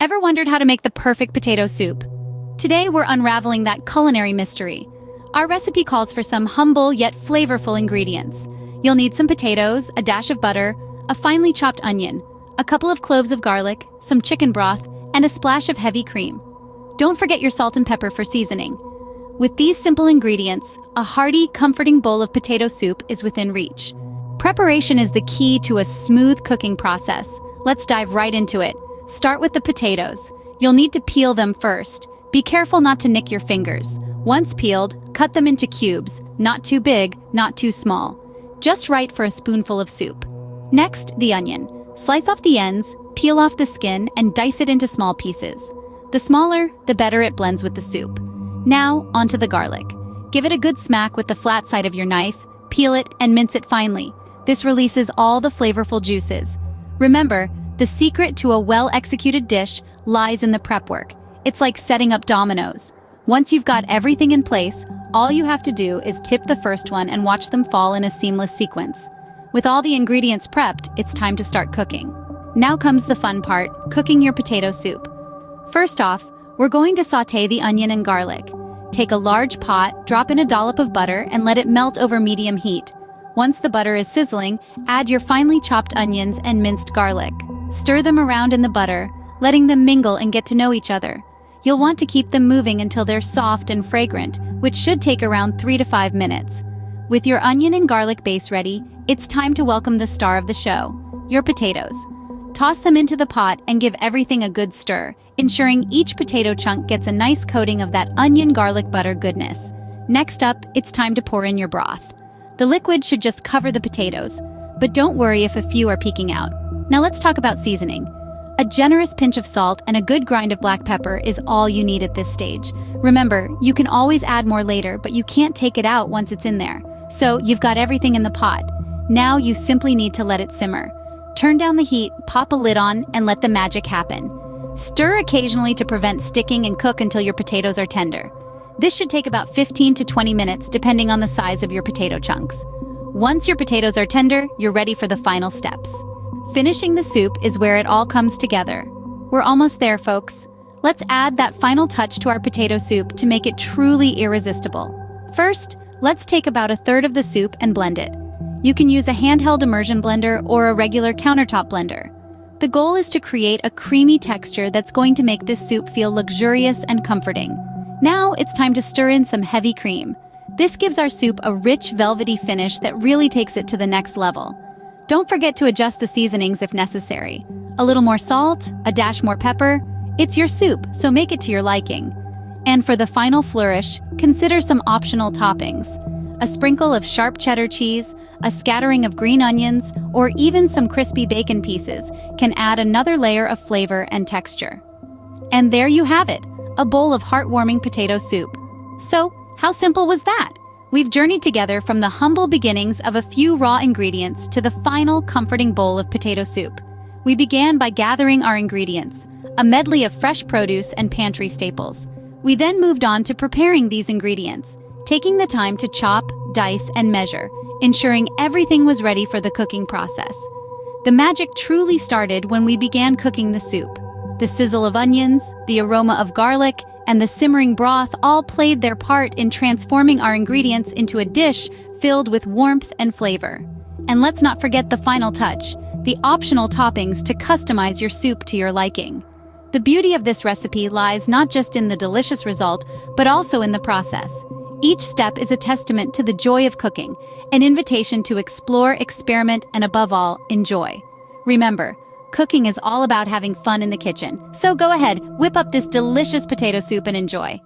Ever wondered how to make the perfect potato soup? Today we're unraveling that culinary mystery. Our recipe calls for some humble yet flavorful ingredients. You'll need some potatoes, a dash of butter, a finely chopped onion, a couple of cloves of garlic, some chicken broth, and a splash of heavy cream. Don't forget your salt and pepper for seasoning. With these simple ingredients, a hearty, comforting bowl of potato soup is within reach. Preparation is the key to a smooth cooking process. Let's dive right into it. Start with the potatoes. You'll need to peel them first. Be careful not to nick your fingers. Once peeled, cut them into cubes, not too big, not too small. Just right for a spoonful of soup. Next, the onion. Slice off the ends, peel off the skin, and dice it into small pieces. The smaller, the better it blends with the soup. Now, onto the garlic. Give it a good smack with the flat side of your knife, peel it, and mince it finely. This releases all the flavorful juices. Remember, the secret to a well-executed dish lies in the prep work. It's like setting up dominoes. Once you've got everything in place, all you have to do is tip the first one and watch them fall in a seamless sequence. With all the ingredients prepped, it's time to start cooking. Now comes the fun part, cooking your potato soup. First off, we're going to sauté the onion and garlic. Take a large pot, drop in a dollop of butter, and let it melt over medium heat. Once the butter is sizzling, add your finely chopped onions and minced garlic. Stir them around in the butter, letting them mingle and get to know each other. You'll want to keep them moving until they're soft and fragrant, which should take around 3 to 5 minutes. With your onion and garlic base ready, it's time to welcome the star of the show, your potatoes. Toss them into the pot and give everything a good stir, ensuring each potato chunk gets a nice coating of that onion garlic butter goodness. Next up, it's time to pour in your broth. The liquid should just cover the potatoes, but don't worry if a few are peeking out. Now let's talk about seasoning. A generous pinch of salt and a good grind of black pepper is all you need at this stage. Remember, you can always add more later, but you can't take it out once it's in there. So you've got everything in the pot. Now you simply need to let it simmer. Turn down the heat, pop a lid on, and let the magic happen. Stir occasionally to prevent sticking and cook until your potatoes are tender. This should take about 15 to 20 minutes depending on the size of your potato chunks. Once your potatoes are tender, you're ready for the final steps. Finishing the soup is where it all comes together. We're almost there, folks. Let's add that final touch to our potato soup to make it truly irresistible. First, let's take about a third of the soup and blend it. You can use a handheld immersion blender or a regular countertop blender. The goal is to create a creamy texture that's going to make this soup feel luxurious and comforting. Now it's time to stir in some heavy cream. This gives our soup a rich, velvety finish that really takes it to the next level. Don't forget to adjust the seasonings if necessary. A little more salt, a dash more pepper. It's your soup, so make it to your liking. And for the final flourish, consider some optional toppings. A sprinkle of sharp cheddar cheese, a scattering of green onions, or even some crispy bacon pieces can add another layer of flavor and texture. And there you have it, a bowl of heartwarming potato soup. So, how simple was that? We've journeyed together from the humble beginnings of a few raw ingredients to the final comforting bowl of potato soup. We began by gathering our ingredients, a medley of fresh produce and pantry staples. We then moved on to preparing these ingredients, taking the time to chop, dice, and measure, ensuring everything was ready for the cooking process. The magic truly started when we began cooking the soup. The sizzle of onions, the aroma of garlic, and the simmering broth all played their part in transforming our ingredients into a dish filled with warmth and flavor. And let's not forget the final touch, the optional toppings to customize your soup to your liking. The beauty of this recipe lies not just in the delicious result, but also in the process. Each step is a testament to the joy of cooking, an invitation to explore, experiment, and above all, enjoy. Remember, cooking is all about having fun in the kitchen, so go ahead, whip up this delicious potato soup and enjoy.